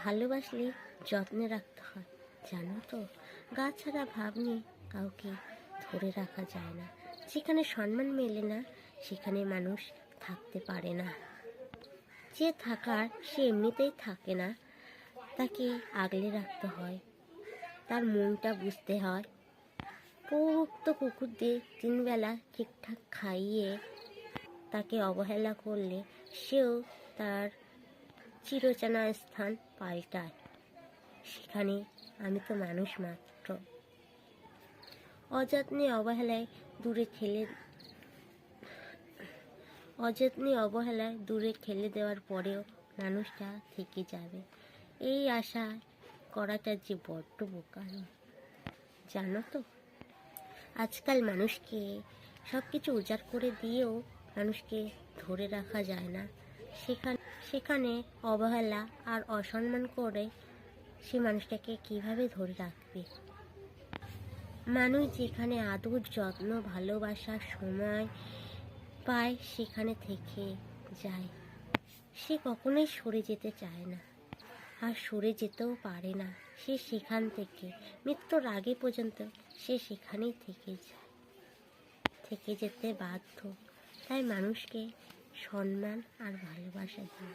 ভালোবাসলে যত্নে রাখতে হয়, জানো তো। গা ছাড়া ভাব নিয়ে কাউকে ধরে রাখা যায় না। যেখানে সম্মান মেলে না সেখানে মানুষ থাকতে পারে না। যে থাকার সে এমনিতেই থাকে না, তাকে আগলে রাখতে হয়, তার মনটা বুঝতে হয়। উপযুক্ত কুকুরদের তিনবেলা ঠিকঠাক খাইয়ে তাকে অবহেলা করলে সেও তার চিরচেনা স্থান পাল্টায়। সেখানে আমি তো মানুষ মাত্র। অযত্নে অবহেলায় দূরে ঠেলে দেওয়ার পরেও মানুষটা থেকে যাবে, এই আশা করাটা যে বড্ড বোকামি, জানো তো। আজকাল মানুষকে সব কিছু উজাড় করে দিয়েও মানুষকে ধরে রাখা যায় না। সেখানে অবহেলা আর অসম্মান করে সে মানুষটাকে কিভাবে ধরে রাখবে। মানুষ যেখানে আদর যত্ন ভালোবাসার সময় পায় সেখানে থেকে যায়। সে কখনোই সরে যেতে চায় না, আর সরে যেতেও পারে না। সে সেখান থেকে মৃত্যুর আগে পর্যন্ত সে সেখানেই থেকে যেতে বাধ্য। তাই মানুষকে সম্মান আর ভালোবাসা দিই।